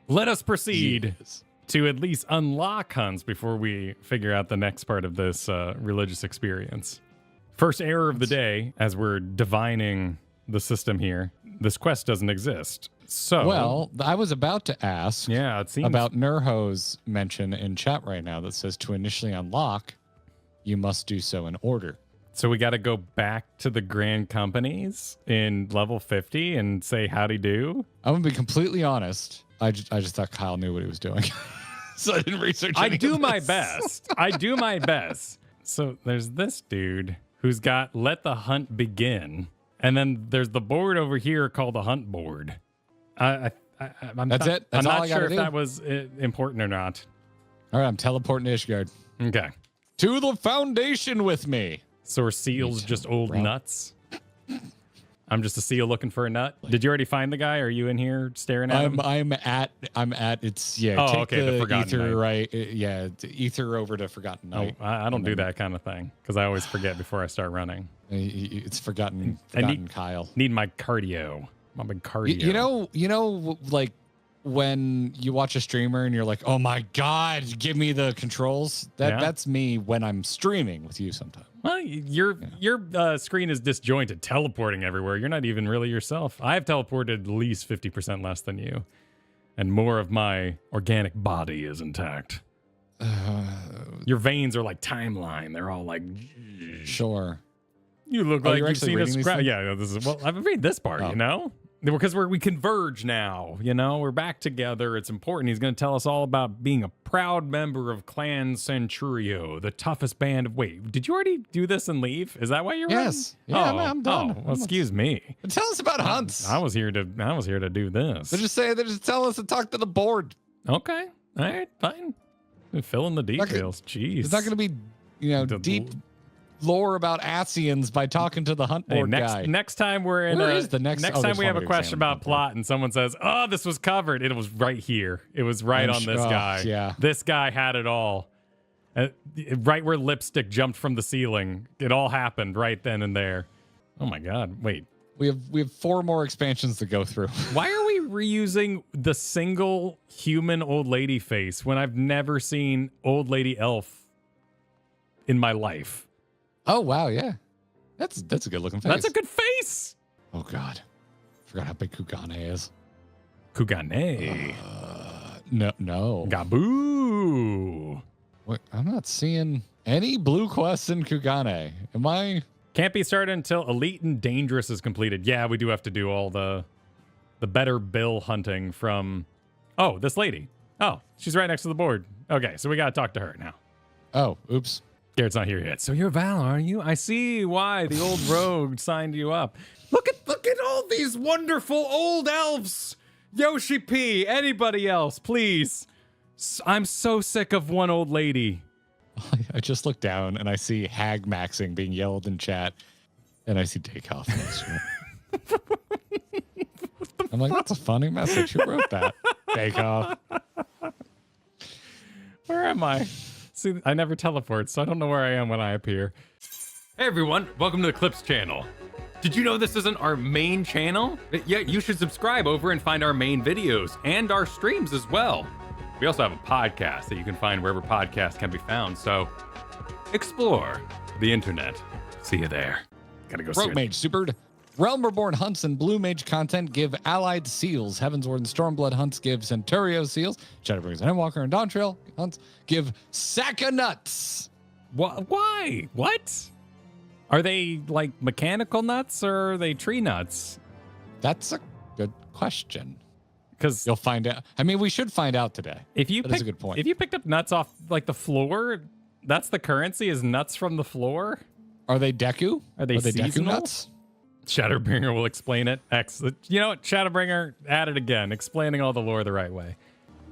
Let us proceed to at least unlock hunts before we figure out the next part of this religious experience. First error of the day, as we're divining the system here, this quest doesn't exist. So, well, I was about to ask it seems about Nurho's mention in chat right now that says to initially unlock, you must do so in order. So we got to go back to the Grand Companies in level 50 and say howdy do? I'm going to be completely honest. I just thought Kyle knew what he was doing. So I didn't research I do my best. I do my best. So there's this dude who's got let the hunt begin. And then there's the board over here called the hunt board. That's it? That's I'm all not I sure gotta if do? that was important or not. All right, I'm teleporting to Ishgard. Okay. To the foundation with me. So are seals just old nuts? I'm just a seal looking for a nut. Did you already find the guy? Are you in here staring at him? I'm at it's Oh, take okay, the Forgotten ether Night. Right. Yeah, ether over to Forgotten Night. Oh, I don't do that kind of thing because I always forget before I start running. It's forgotten Kyle. Need my cardio. My big cardio. You know, like when you watch a streamer and you're like, oh my God, give me the controls. That's me when I'm streaming with you sometimes. Well, your screen is disjointed, teleporting everywhere. You're not even really yourself. I've teleported at least 50% less than you. And more of my organic body is intact. Your veins are like timeline. They're all like... Sure. You look like you've seen us. Yeah, yeah, this is, well, I've read this part, you know? Because we converge now, you know? We're back together. It's important. He's going to tell us all about being a proud member of Clan Centurio, the toughest band of... Wait, did you already do this and leave? Is that why you're Yes. running? Yeah, I'm done. Well, excuse me. Tell us about hunts. I was here to do this. They just tell us to talk to the board. Okay. All right, fine. Fill in the details. Jeez. It's not going to be, deep lore about Asians by talking to the hunt board guy. Next time we're in Where is the next time we have a question about plot and someone says, oh, this was covered. It was right here. It was right on this guy. Yeah. This guy had it all. Right where lipstick jumped from the ceiling. It all happened right then and there. Oh my God. Wait. We have 4 more expansions to go through. Why are we reusing the single human old lady face when I've never seen old lady elf in my life? Oh wow, yeah, that's a good looking face. That's a good face. Oh God, forgot how big Kugane is. Kugane. No. Gaboo. Wait, I'm not seeing any blue quests in Kugane. Am I? Can't be started until Elite and Dangerous is completed. Yeah, we do have to do all the better bill hunting from. Oh, this lady. Oh, she's right next to the board. Okay, so we gotta talk to her now. Oh, oops. Garrett's not here yet. So you're Val, are you? I see why the old rogue signed you up. Look at all these wonderful old elves. Yoshi P, anybody else, please. I'm so sick of one old lady. I just looked down and I see hag maxing being yelled in chat, and I see Dakeoff next to it. I'm like, that's a funny message. Who wrote that? Dakeoff. Where am I? See, I never teleport, so I don't know where I am when I appear. Hey everyone, welcome to the Clips channel. Did you know this isn't our main channel? Yeah, you should subscribe over and find our main videos and our streams as well. We also have a podcast that you can find wherever podcasts can be found, so explore the internet. See you there. Gotta go. Rogue Mage Supered. Realm Reborn hunts and Blue Mage content give allied seals. Heavensward and Stormblood hunts give Centurio seals. Shadowbringers and Endwalker and Dawntrail hunts give sack of nuts. Why? What? Are they like mechanical nuts or are they tree nuts? That's a good question. Because you'll find out. I mean, we should find out today. That's a good point. If you picked up nuts off like the floor, that's the currency is nuts from the floor. Are they Deku? Are they Deku nuts? Shadowbringer will explain it. Excellent. You know what? Shadowbringer, at it again, explaining all the lore the right way.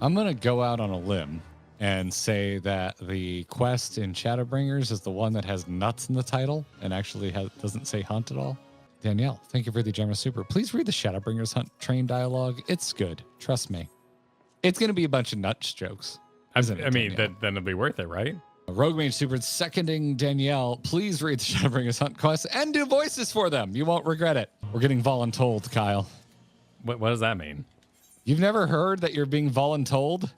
I'm going to go out on a limb and say that the quest in Shadowbringers is the one that has nuts in the title and actually doesn't say hunt at all. Danielle, thank you for the generous super. Please read the Shadowbringers hunt train dialogue. It's good. Trust me. It's going to be a bunch of nuts jokes. I mean, then it'll be worth it, right? Rogue Mage Super seconding Danielle. Please read the Shadowbringers hunt quests and do voices for them. You won't regret it. We're getting voluntold, Kyle. What does that mean? You've never heard that you're being voluntold?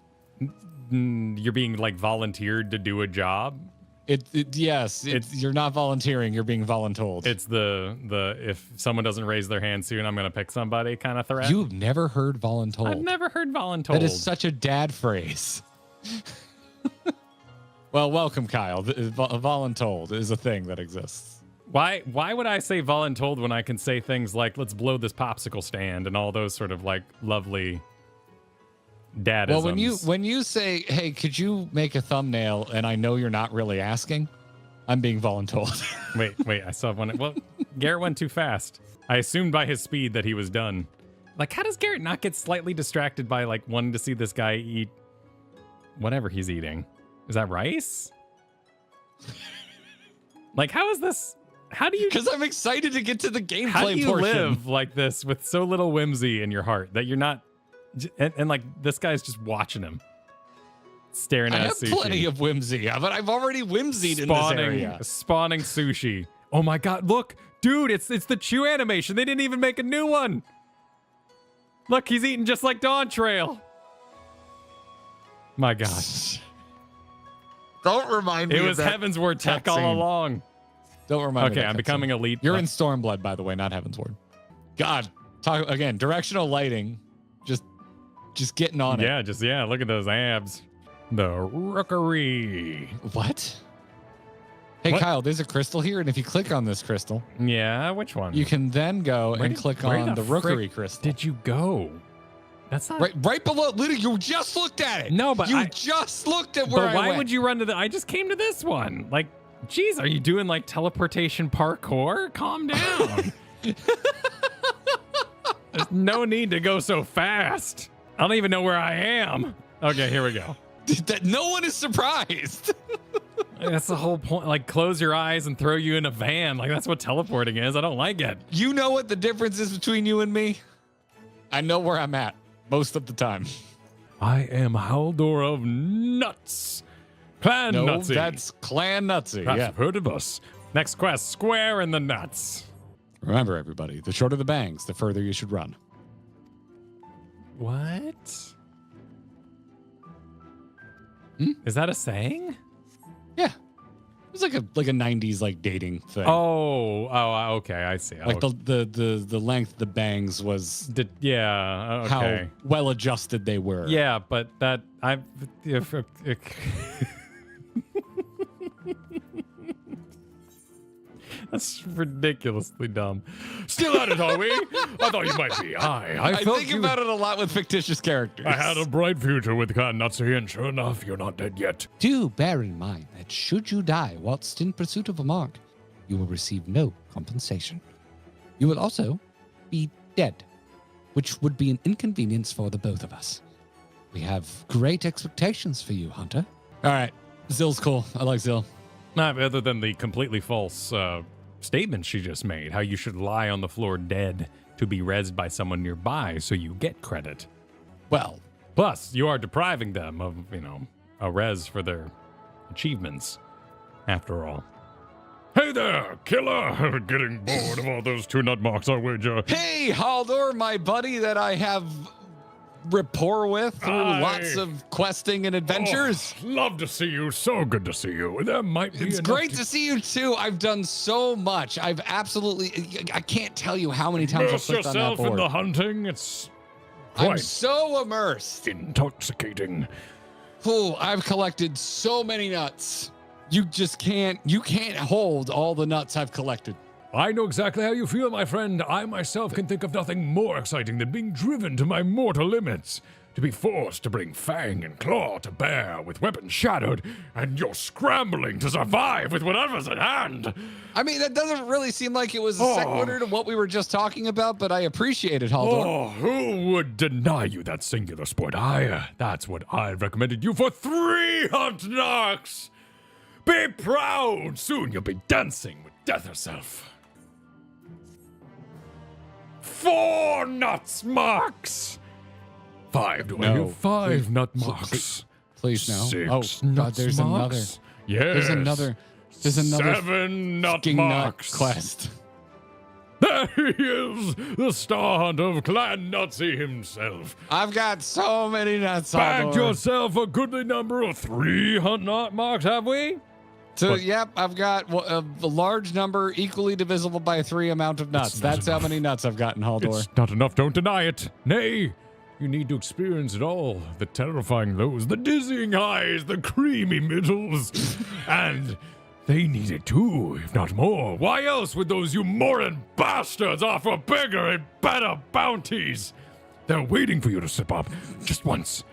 You're being like volunteered to do a job. Yes, you're not volunteering. You're being voluntold. It's the if someone doesn't raise their hand soon, I'm gonna pick somebody kind of threat. You've never heard voluntold? I've never heard voluntold. That is such a dad phrase. Well, welcome, Kyle. Voluntold is a thing that exists. Why would I say voluntold when I can say things like "let's blow this popsicle stand" and all those sort of like lovely dadisms? Well, when you say, "Hey, could you make a thumbnail?" and I know you're not really asking, I'm being voluntold. wait, I still have one. Well, Garrett went too fast. I assumed by his speed that he was done. Like, how does Garrett not get slightly distracted by like wanting to see this guy eat whatever he's eating? Is that rice? Like, how is this? How do you? Because I'm excited to get to the gameplay portion. How do you live like this with so little whimsy in your heart that you're not? And like this guy's just watching him, staring at sushi. I have plenty of whimsy, but I've already whimsied in this area. Spawning sushi. Oh my god! Look, dude, it's the Chew animation. They didn't even make a new one. Look, he's eating just like Dawntrail. My gosh. Don't remind me. It was Heavensward tech all along. Don't remind me. Okay, I'm becoming elite. You're in Stormblood, by the way, not Heavensward. God, talk again. Directional lighting, just getting on it. Yeah, look at those abs. The rookery. What? Hey, what? Kyle, there's a crystal here, and if you click on this crystal, yeah, which one? You can then go and click on the rookery crystal. Did you go? That's not right below. Literally, you just looked at it. No, but you just looked at where I went. But why would you run to I just came to this one. Like, geez, are you doing like teleportation parkour? Calm down. There's no need to go so fast. I don't even know where I am. Okay, here we go. No one is surprised. That's the whole point. Like, close your eyes and throw you in a van. Like, that's what teleporting is. I don't like it. You know what the difference is between you and me? I know where I'm at most of the time. I am Haldor of Nuts. Clan Nutsy. That's Clan Nutsy. Perhaps you've heard of us. Next quest, Square in the Nuts. Remember, everybody, the shorter the bangs, the further you should run. What? Is that a saying? Yeah. It's like a 90s like dating thing. Oh, okay, I see. Like the length of the bangs was okay. How well adjusted they were. Yeah, but that that's ridiculously dumb. Still at it, are we? I thought you might be. I think about it a lot with fictitious characters. I had a bright future with Clan Nutsy, and sure enough, you're not dead yet. Do bear in mind that should you die whilst in pursuit of a mark, you will receive no compensation. You will also be dead, which would be an inconvenience for the both of us. We have great expectations for you, Hunter. All right. Zill's cool. I like Zill. Other than the completely false statement she just made, how you should lie on the floor dead to be rezzed by someone nearby so you get credit. Well, plus you are depriving them of, a res for their achievements, after all. Hey there, killer! Getting bored of all those 2 nut marks, I wager. Hey, Haldor, my buddy that I have rapport with through lots of questing and adventures. Oh, love to see you. So good to see you. There might be. It's great to see you too. I've done so much. I've absolutely. I can't tell you how many times I've clicked on that board. Immerse yourself in the hunting. It's I'm so immersed. Intoxicating. Oh, I've collected so many nuts. You just can't. You can't hold all the nuts I've collected. I know exactly how you feel, my friend. I myself can think of nothing more exciting than being driven to my mortal limits. To be forced to bring fang and claw to bear with weapons shattered, and you're scrambling to survive with whatever's at hand. I mean, that doesn't really seem like it was a sequitur to what we were just talking about, but I appreciate it, Haldor. Oh, who would deny you that singular sport? That's what I recommended you for 3 hot knocks. Be proud. Soon you'll be dancing with death herself. 4 nuts marks. 5. Do I hear 5 nut marks? Please no. 6 oh nut God, there's marks. Another. Yes. There's another 7 nut nut marks. quest. There he is, the star hunter of Clan Nutsy himself. I've got so many nuts. Bagged yourself a goodly number of 3 hunt nut marks, have we? So, yep, I've got a large number equally divisible by 3 amount of nuts. That's how many nuts I've got in Haldor. It's not enough, don't deny it. Nay, you need to experience it all. The terrifying lows, the dizzying highs, the creamy middles. And they need it too, if not more. Why else would those Umoran bastards offer bigger and better bounties? They're waiting for you to slip up just once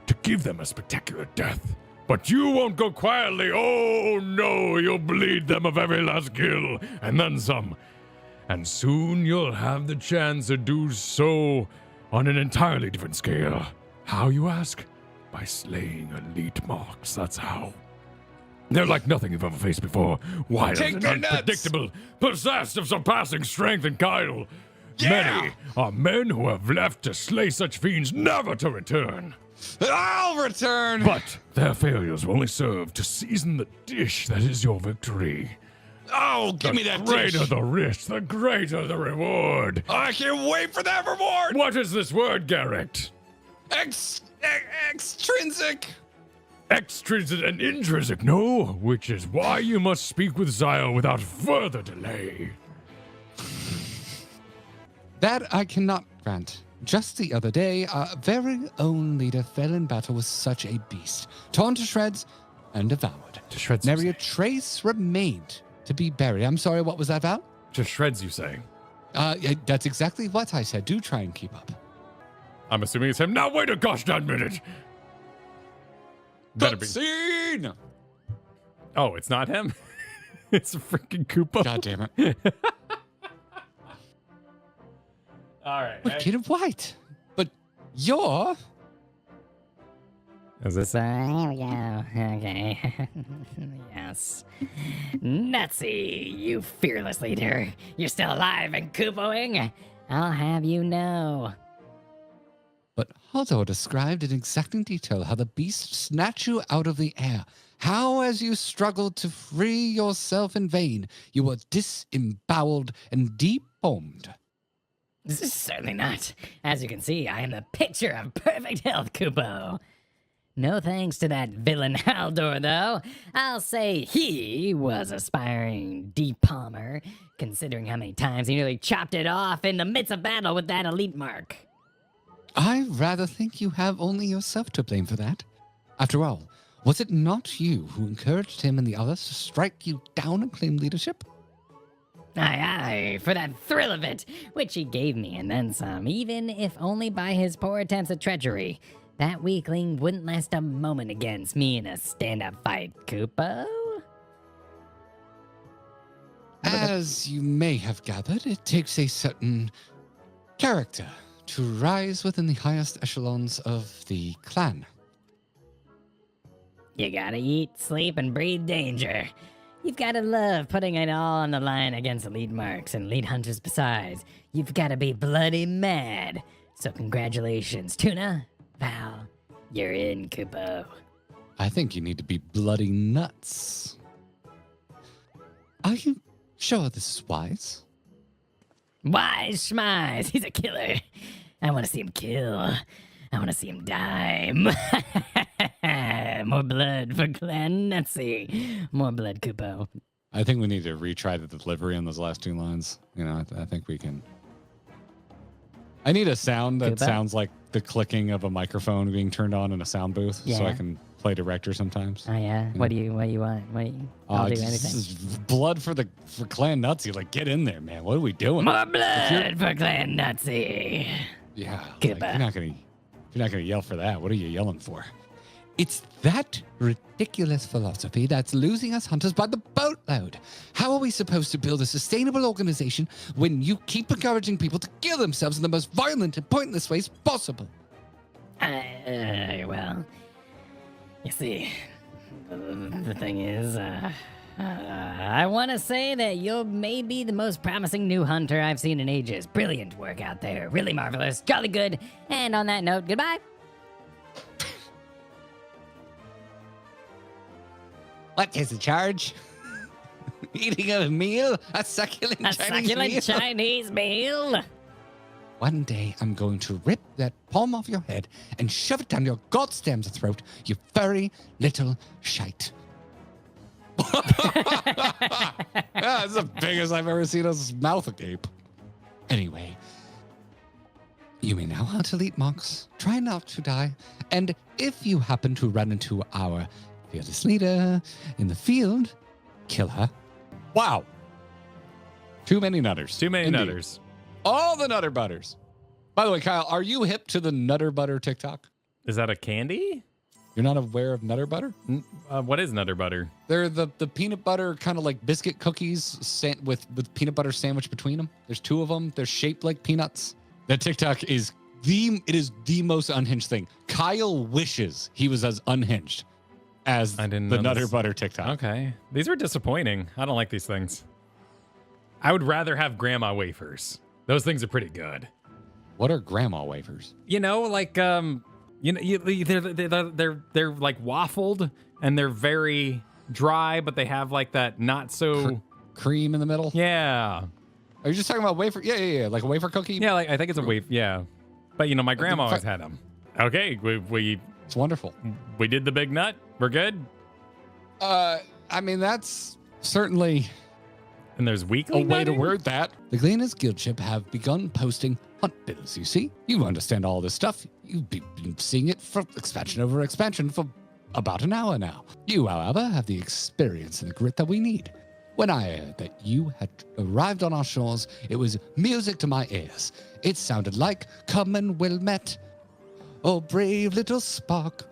to give them a spectacular death. But you won't go quietly. Oh no, you'll bleed them of every last kill, and then some. And soon you'll have the chance to do so on an entirely different scale. How, you ask? By slaying elite marks, that's how. They're like nothing you've ever faced before. Wild and unpredictable, possessed of surpassing strength and guile. Yeah! Many are men who have left to slay such fiends, never to return. I'll return! But their failures will only serve to season the dish that is your victory. Oh, give me that dish! The greater the risk, the greater the reward. I can't wait for that reward! What is this word, Garrett? Extrinsic! Extrinsic and intrinsic, no, which is why you must speak with Zyle without further delay. That I cannot grant. Just the other day, our very own leader fell in battle with such a beast, torn to shreds and devoured. To shreds, Nary a trace remained to be buried. I'm sorry, what was that about? To shreds, you say? That's exactly what I said. Do try and keep up. I'm assuming it's him. Now wait a gosh darn minute. Better be. Scene! Oh, it's not him? It's a freaking Koopa. God damn it. All right. But Kid of White. But you're... Is this... There we go. Okay. Yes. Nutsy, you fearless leader. You're still alive and Koopoing. I'll have you know. But Haldor described in exacting detail how the beast snatched you out of the air. How, as you struggled to free yourself in vain, you were disemboweled and deformed. This is certainly not. As you can see, I am the picture of perfect health, Koopo. No thanks to that villain Haldor, though. I'll say he was aspiring depalmer, considering how many times he nearly chopped it off in the midst of battle with that elite mark. I rather think you have only yourself to blame for that. After all, was it not you who encouraged him and the others to strike you down and claim leadership? Aye, for that thrill of it, which he gave me and then some, even if only by his poor attempts at treachery. That weakling wouldn't last a moment against me in a stand-up fight, Koopo. As you may have gathered, it takes a certain character to rise within the highest echelons of the clan. You gotta eat, sleep, and breathe danger. You've gotta love putting it all on the line against elite marks and elite hunters besides. You've gotta be bloody mad. So congratulations, Tuna. Val, you're in, Koopo. I think you need to be bloody nuts. Are you sure this is wise? Wise schmize, he's a killer. I want to see him kill. I want to see him die. More blood for Clan Nutsy. More blood, Koopo. I think we need to retry the delivery on those last 2 lines. You know, I think we can. I need a sound that sounds like the clicking of a microphone being turned on in a sound booth, so I can play director sometimes. Oh yeah. What do you want? I'll do anything. This is blood for Clan Nutsy. Like, get in there, man. What are we doing? More blood for Clan Nutsy. Yeah. Like, you're not gonna yell for that. What are you yelling for? It's that ridiculous philosophy that's losing us hunters by the boatload. How are we supposed to build a sustainable organization when you keep encouraging people to kill themselves in the most violent and pointless ways possible? Well, you see, the thing is, I want to say that you're maybe the most promising new hunter I've seen in ages. Brilliant work out there. Really marvelous. Jolly good. And on that note, goodbye. What is the charge? eating a meal, a succulent A Chinese succulent meal. Chinese meal. One day, I'm going to rip that palm off your head and shove it down your goddamn throat, you furry little shite. That's the biggest I've ever seen his mouth agape. Anyway, you may now how to eat monks. Try not to die. And if you happen to run into our fearless leader in the field, kill her. Wow. Too many nutters. Too many Indeed. nutters. All the Nutter Butters. By the way, Kyle, are you hip to the Nutter Butter TikTok? Is that a candy? You're not aware of Nutter Butter? What is Nutter Butter? They're the peanut butter kind of like biscuit cookies with peanut butter sandwich between them. There's two of them. They're shaped like peanuts. That TikTok is the most unhinged thing. Kyle wishes he was as unhinged as the Nutter Butter TikTok. Okay. These are disappointing. I don't like these things. I would rather have grandma wafers. Those things are pretty good. What are grandma wafers? You know, like they're like waffled and they're very dry, but they have like that not so Cream in the middle? Yeah. Are you just talking about wafer? Yeah. Like a wafer cookie? Yeah, like I think it's a wafer. Yeah. But you know, my grandma always had them. Okay, It's wonderful. we did the big nut. We're good. I mean, that's certainly And there's weekly a way to nutting? word that. The Gleaners Guildship have begun posting hunt bills, you see. You understand all this stuff. You've been seeing it for expansion over expansion for about an hour now. You, however, have the experience and the grit that we need. When I heard that you had arrived on our shores, it was music to my ears. It sounded like "Come and We'll Met." Oh, brave little spark.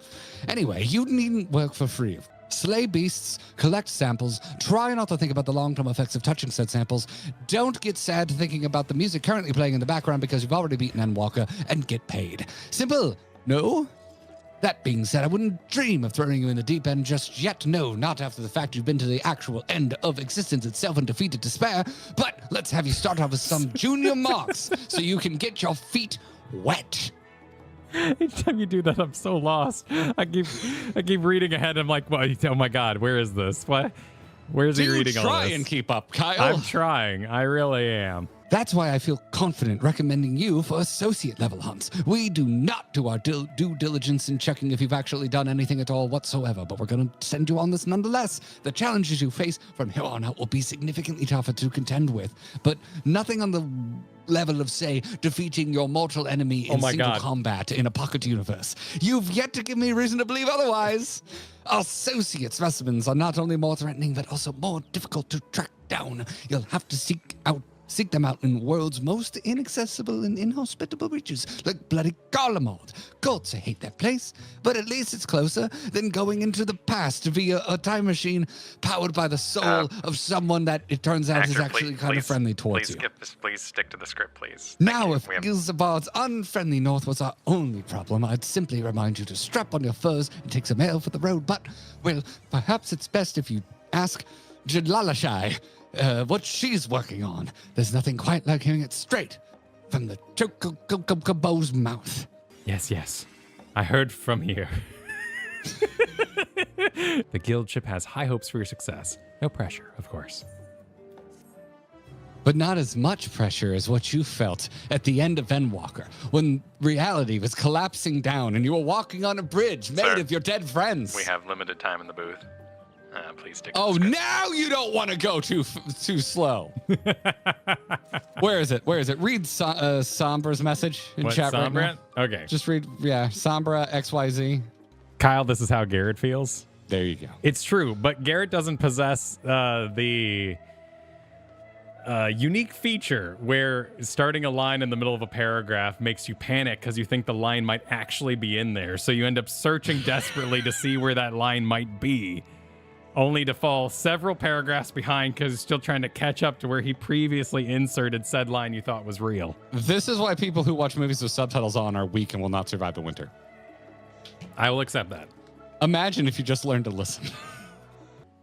Anyway, you needn't work for free. Slay beasts, collect samples, try not to think about the long-term effects of touching said samples. Don't get sad thinking about the music currently playing in the background because you've already beaten Endwalker, and get paid. Simple, no? That being said, I wouldn't dream of throwing you in the deep end just yet. No, not after the fact you've been to the actual end of existence itself and defeated despair. But let's have you start off with some junior marks so you can get your feet wet. Each time you do that, I'm so lost. I keep reading ahead. I'm like, well, oh my God, where is this? What? Where's he reading all this? Try and keep up, Kyle. I'm trying. I really am. That's why I feel confident recommending you for associate level hunts. We do not do our due diligence in checking if you've actually done anything at all whatsoever, but we're going to send you on this nonetheless. The challenges you face from here on out will be significantly tougher to contend with, but nothing on the level of, say, defeating your mortal enemy in single combat in a pocket universe. You've yet to give me reason to believe otherwise. Associate specimens are not only more threatening, but also more difficult to track down. You'll have to seek them out in world's most inaccessible and inhospitable reaches, like bloody Garlemald. Gods, I hate that place, but at least it's closer than going into the past via a time machine powered by the soul of someone that it turns out is actually kind of friendly towards you. Please stick to the script, please. Now, if Gilzabard's unfriendly north was our only problem, I'd simply remind you to strap on your furs and take some ale for the road, but, well, perhaps it's best if you ask Jalalashai what she's working on. There's nothing quite like hearing it straight from the Chocobo's mouth. Yes. I heard from here. The Guildship has high hopes for your success. No pressure, of course. But not as much pressure as what you felt at the end of Endwalker, when reality was collapsing down and you were walking on a bridge made of your dead friends. We have limited time in the booth. Please stick to Oh, the script. now you don't want to go too slow. Where is it? Read Sombra's message in What, chat right Sombra? now. Okay. Just read, Sombra XYZ. Kyle, this is how Garrett feels. There you go. It's true, but Garrett doesn't possess the unique feature where starting a line in the middle of a paragraph makes you panic because you think the line might actually be in there. So you end up searching desperately to see where that line might be, only to fall several paragraphs behind because you're still trying to catch up to where he previously inserted said line you thought was real. This is why people who watch movies with subtitles on are weak and will not survive the winter. I will accept that. Imagine if you just learned to listen.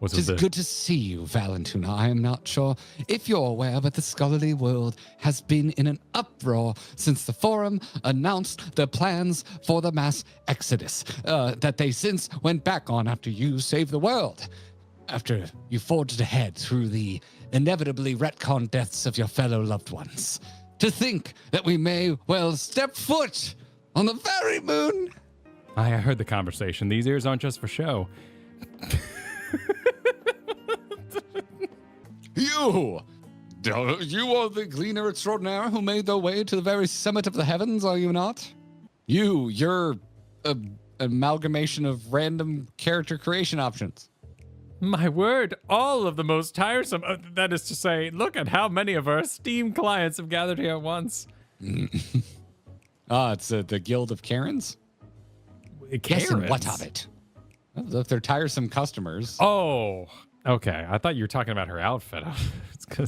It is good to see you, Valentuna. I am not sure if you're aware, but the scholarly world has been in an uproar since the Forum announced their plans for the mass exodus that they since went back on after you saved the world. after you forged ahead through the inevitably retcon deaths of your fellow loved ones. To think that we may well step foot on the very moon. I heard the conversation. These ears aren't just for show. You are the gleaner extraordinaire who made their way to the very summit of the heavens, are you not? You're an amalgamation of random character creation options. My word, all of the most tiresome. That is to say, look at how many of our esteemed clients have gathered here at once. It's the Guild of Karens? Yes, and what of it? Well, if they're tiresome customers. Oh, okay. I thought you were talking about her outfit.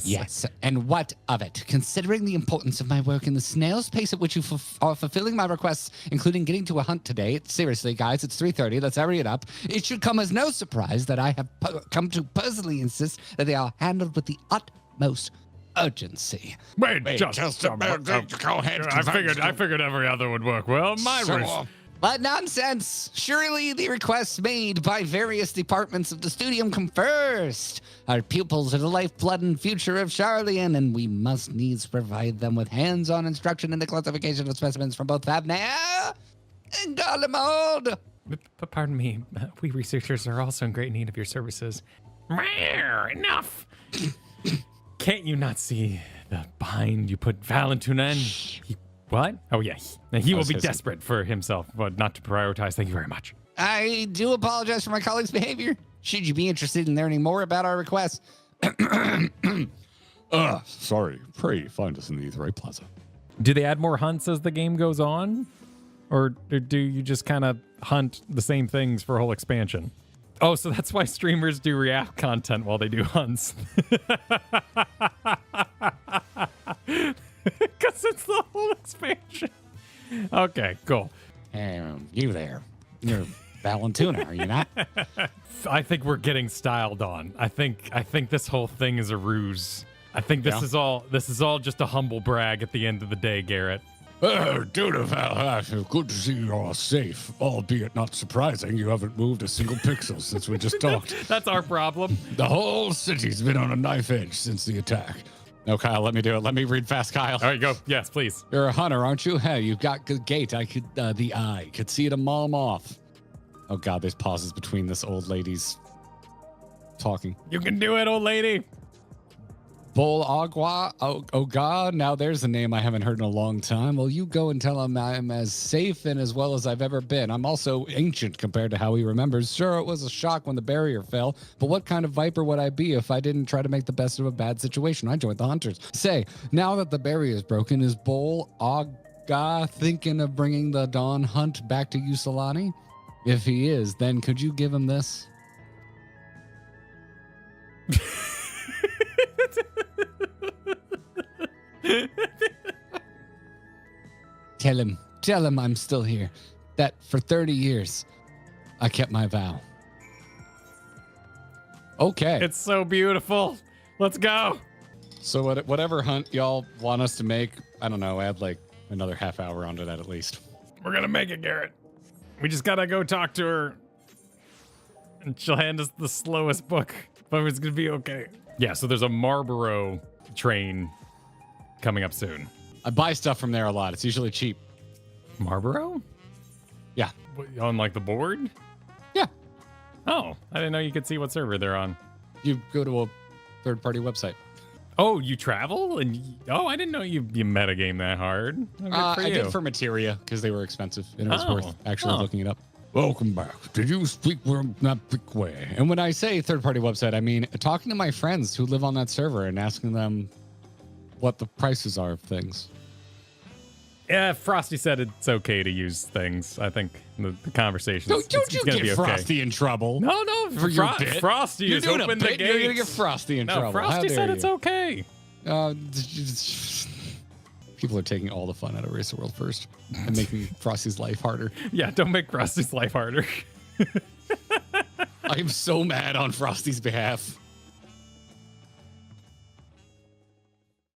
Yes, and what of it? Considering the importance of my work and the snail's pace at which you are fulfilling my requests, including getting to a hunt today. Seriously, guys, it's 3:30. Let's hurry it up. It should come as no surprise that I have come to personally insist that they are handled with the utmost urgency. Wait just a minute. Go ahead. I figured every other would work. Well, But nonsense! Surely the requests made by various departments of the studium come first. Our pupils are the lifeblood and future of Charlian, and we must needs provide them with hands-on instruction in the classification of specimens from both Fabnair and Garlemald. But pardon me, we researchers are also in great need of your services. Enough! Can't you not see the bind you put Valentuna in? What? Oh, yeah. He will be desperate for himself, but not to prioritize. Thank you very much. I do apologize for my colleague's behavior. Should you be interested in learning more about our requests? Sorry. Pray find us in the Aetheryte Plaza. Do they add more hunts as the game goes on? Or do you just kind of hunt the same things for a whole expansion? Oh, so that's why streamers do react content while they do hunts. Because it's the whole expansion. Okay, cool. You there. You're Valentuna, are you not? I think we're getting styled on. I think this whole thing is a ruse. I think this is all just a humble brag at the end of the day, Garrett. Dude, Val, good to see you all safe, albeit not surprising. You haven't moved a single pixel since we just talked. That's our problem. The whole city's been on a knife edge since the attack. No, Kyle, let me do it. Let me read fast, Kyle. All right, go. Yes, please. You're a hunter, aren't you? Hey, you've got good gait. I could, the eye could see it a mile off. Oh, God, there's pauses between this old lady's talking. You can do it, old lady. Bull Agua. Oh, God. Now there's a name I haven't heard in a long time. Well, you go and tell him I'm as safe and as well as I've ever been. I'm also ancient compared to how he remembers. Sure, it was a shock when the barrier fell, but what kind of viper would I be if I didn't try to make the best of a bad situation? I joined the hunters. Say, now that the barrier is broken, is Bull Aga thinking of bringing the Dawn hunt back to Usulani? If he is, then could you give him this? Tell him I'm still here. That for 30 years, I kept my vow. Okay. It's so beautiful. Let's go. So whatever hunt y'all want us to make, I don't know, add like another half hour onto that at least. We're going to make it, Garrett. We just got to go talk to her. And she'll hand us the slowest book. But it's going to be okay. Yeah, so there's a Marlboro train coming up soon. I buy stuff from there a lot. It's usually cheap. Marlboro? Yeah. On like the board? Yeah. Oh, I didn't know you could see what server they're on. You go to a third-party website. Oh, you travel? I didn't know you metagame that hard. Oh, I did for materia because they were expensive and it was worth actually looking it up. Welcome back. Did you speak that quick way? And when I say third-party website, I mean talking to my friends who live on that server and asking them what the prices are of things. Yeah, Frosty said it's okay to use things. I think the conversation. Don't you get Frosty in trouble? No, for your bit. Frosty is open the gates. You're gonna get Frosty in trouble. Frosty said it's okay. People are taking all the fun out of Race the World first and making Frosty's life harder. Yeah, don't make Frosty's life harder. I'm so mad on Frosty's behalf.